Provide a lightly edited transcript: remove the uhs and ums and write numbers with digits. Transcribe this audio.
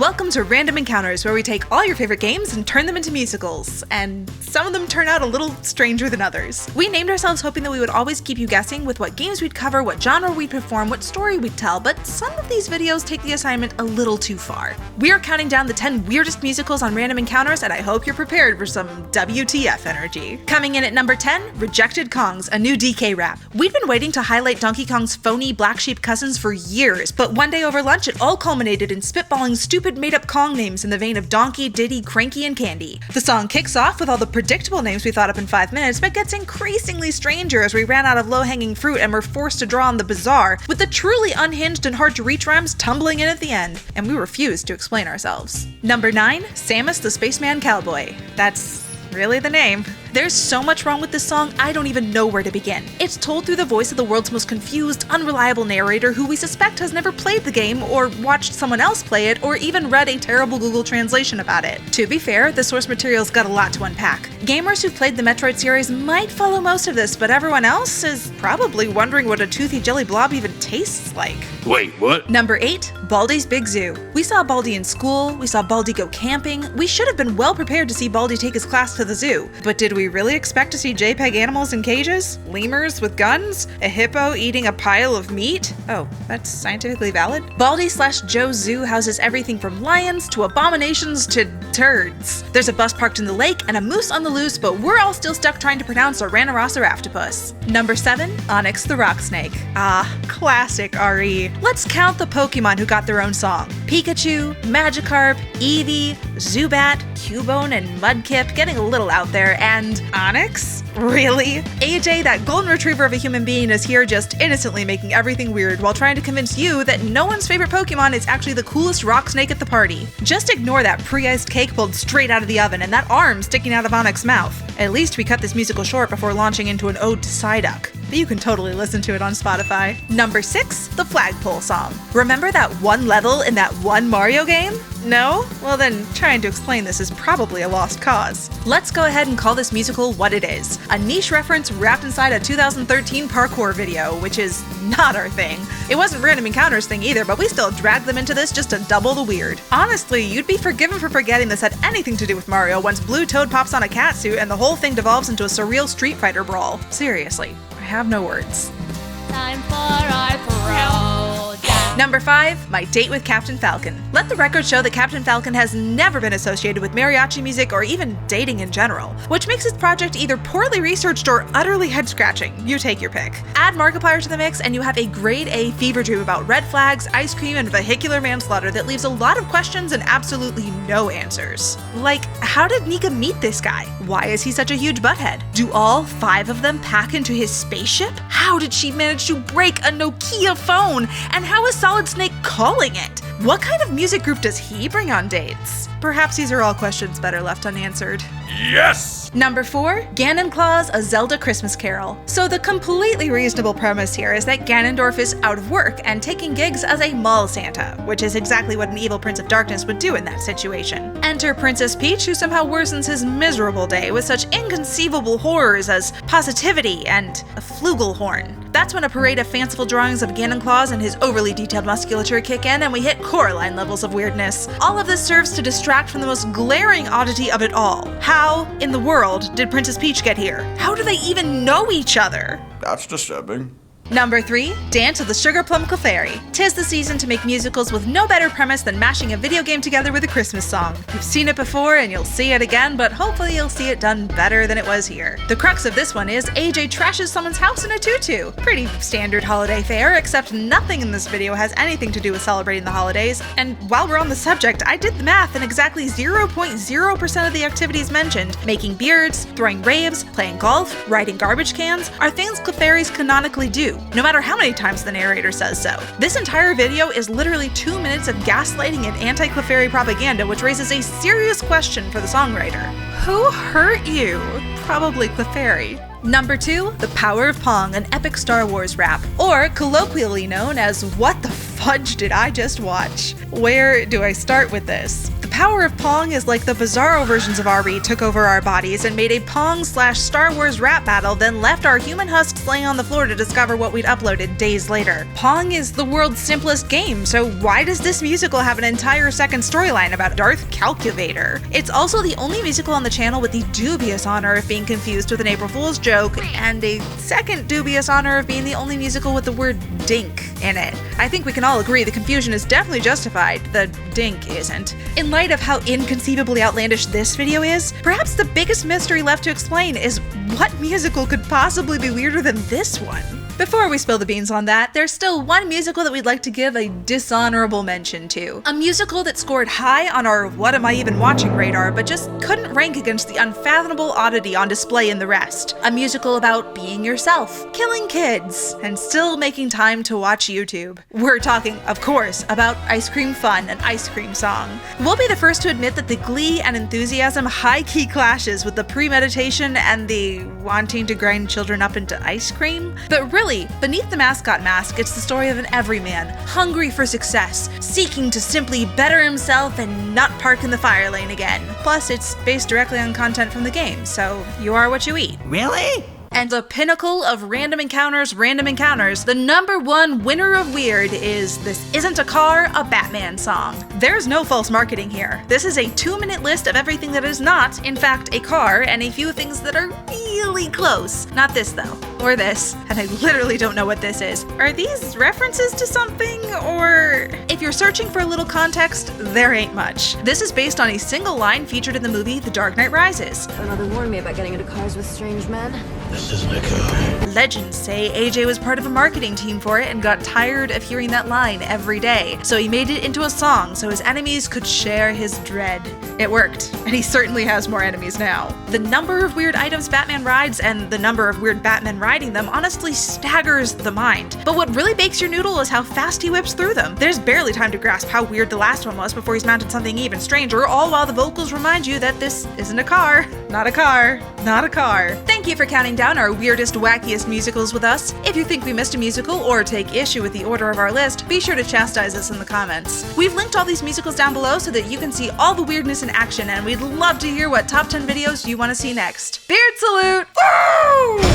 Welcome to Random Encounters, where we take all your favorite games and turn them into musicals, and some of them turn out a little stranger than others. We named ourselves hoping that we would always keep you guessing with what games we'd cover, what genre we'd perform, what story we'd tell, but some of these videos take the assignment a little too far. We are counting down the 10 weirdest musicals on Random Encounters, and I hope you're prepared for some WTF energy. Coming in at number 10, Rejected Kongs, a new DK rap. We'd been waiting to highlight Donkey Kong's phony black sheep cousins for years, but one day over lunch it all culminated in spitballing stupid made-up Kong names in the vein of Donkey, Diddy, Cranky, and Candy. The song kicks off with all the predictable names we thought up in 5 minutes, but gets increasingly stranger as we ran out of low-hanging fruit and were forced to draw on the bizarre, with the truly unhinged and hard-to-reach rhymes tumbling in at the end, and we refused to explain ourselves. Number 9, Samus the Spaceman Cowboy. That's really the name. There's so much wrong with this song, I don't even know where to begin. It's told through the voice of the world's most confused, unreliable narrator who we suspect has never played the game, or watched someone else play it, or even read a terrible Google translation about it. To be fair, the source material's got a lot to unpack. Gamers who've played the Metroid series might follow most of this, but everyone else is probably wondering what a toothy jelly blob even tastes like. Wait, what? Number 8, Baldi's Big Zoo. We saw Baldi in school, we saw Baldi go camping, we should have been well prepared to see Baldi take his class to the zoo, but did we really expect to see JPEG animals in cages? Lemurs with guns? A hippo eating a pile of meat? Oh, that's scientifically valid? Baldi/Joe's Zoo houses everything from lions to abominations to turds. There's a bus parked in the lake and a moose on the loose, but we're all still stuck trying to pronounce a Rhinoceraptopus. Number 7, Onix the Rock Snake. Ah, classic RE. Let's count the Pokemon who got their own song. Pikachu, Magikarp, Eevee, Zubat, Cubone, and Mudkip, getting a little out there, and Onix? Really? AJ, that golden retriever of a human being, is here just innocently making everything weird while trying to convince you that no one's favorite Pokemon is actually the coolest rock snake at the party. Just ignore that pre-iced cake pulled straight out of the oven and that arm sticking out of Onix's mouth. At least we cut this musical short before launching into an ode to Psyduck. But you can totally listen to it on Spotify. Number 6, the Flagpole Song. Remember that one level in that one Mario game? No? Well then, trying to explain this is probably a lost cause. Let's go ahead and call this musical what it is. A niche reference wrapped inside a 2013 parkour video, which is not our thing. It wasn't Random Encounters thing either, but we still dragged them into this just to double the weird. Honestly, you'd be forgiven for forgetting this had anything to do with Mario once Blue Toad pops on a catsuit and the whole thing devolves into a surreal Street Fighter brawl. Seriously, I have no words. Time for our throwdown. Number 5, My Date with Captain Falcon. Let the record show that Captain Falcon has never been associated with mariachi music or even dating in general, which makes this project either poorly researched or utterly head-scratching. You take your pick. Add Markiplier to the mix and you have a grade A fever dream about red flags, ice cream, and vehicular manslaughter that leaves a lot of questions and absolutely no answers. Like, how did Nika meet this guy? Why is he such a huge butthead? Do all 5 of them pack into his spaceship? How did she manage to break a Nokia phone? And how is Solid Snake calling it? What kind of music group does he bring on dates? Perhaps these are all questions better left unanswered. Yes! Number 4, Ganon Claus, A Zelda Christmas Carol. So the completely reasonable premise here is that Ganondorf is out of work and taking gigs as a mall Santa, which is exactly what an evil Prince of Darkness would do in that situation. Enter Princess Peach, who somehow worsens his miserable day with such inconceivable horrors as positivity and a flugelhorn. That's when a parade of fanciful drawings of Ganon Claus and his overly detailed musculature kick in and we hit Coraline levels of weirdness. All of this serves to distract from the most glaring oddity of it all. How in the world did Princess Peach get here? How do they even know each other? That's disturbing. Number 3, Dance of the Sugar Plum Clefairy. 'Tis the season to make musicals with no better premise than mashing a video game together with a Christmas song. You've seen it before and you'll see it again, but hopefully you'll see it done better than it was here. The crux of this one is AJ trashes someone's house in a tutu. Pretty standard holiday fare, except nothing in this video has anything to do with celebrating the holidays. And while we're on the subject, I did the math and exactly 0.0% of the activities mentioned, making beards, throwing raves, playing golf, riding garbage cans, are things Clefairies canonically do, no matter how many times the narrator says so. This entire video is literally 2 minutes of gaslighting and anti-Clefairy propaganda, which raises a serious question for the songwriter. Who hurt you? Probably Clefairy. Number 2, The Power of Pong, an epic Star Wars rap, or colloquially known as What the Fudge Did I Just Watch? Where do I start with this? The power of Pong is like the bizarro versions of RE took over our bodies and made a Pong/Star Wars rap battle, then left our human husks laying on the floor to discover what we'd uploaded days later. Pong is the world's simplest game, so why does this musical have an entire second storyline about Darth Calculator? It's also the only musical on the channel with the dubious honor of being confused with an April Fool's joke, and a second dubious honor of being the only musical with the word dink in it. I think we can all agree the confusion is definitely justified, the dink isn't. In light of how inconceivably outlandish this video is, perhaps the biggest mystery left to explain is what musical could possibly be weirder than this one? Before we spill the beans on that, there's still one musical that we'd like to give a dishonorable mention to. A musical that scored high on our what am I even watching radar, but just couldn't rank against the unfathomable oddity on display in the rest. A musical about being yourself, killing kids, and still making time to watch YouTube. We're talking, of course, about Ice Cream Fun, an ice cream song. We'll be the first to admit that the glee and enthusiasm high-key clashes with the premeditation and the wanting to grind children up into ice cream. But really, beneath the mascot mask, it's the story of an everyman, hungry for success, seeking to simply better himself and not park in the fire lane again. Plus, it's based directly on content from the game, so you are what you eat. Really? And the pinnacle of random encounters, the number one winner of weird is This Isn't a Car, a Batman song. There's no false marketing here. This is a 2-minute list of everything that is not, in fact, a car, and a few things that are really close. Not this though, or this, and I literally don't know what this is. Are these references to something, or... If you're searching for a little context, there ain't much. This is based on a single line featured in the movie The Dark Knight Rises. Another warned me about getting into cars with strange men. This isn't a car. Legends say AJ was part of a marketing team for it and got tired of hearing that line every day, so he made it into a song so his enemies could share his dread. It worked, and he certainly has more enemies now. The number of weird items Batman rides and the number of weird Batmen riding them honestly staggers the mind. But what really bakes your noodle is how fast he whips through them. There's barely time to grasp how weird the last one was before he's mounted something even stranger, all while the vocals remind you that this isn't a car. Not a car. Not a car. Thank you for counting down our weirdest, wackiest musicals with us. If you think we missed a musical or take issue with the order of our list, be sure to chastise us in the comments. We've linked all these musicals down below so that you can see all the weirdness in action, and we'd love to hear what top 10 videos you want to see next. Beard salute! Woo!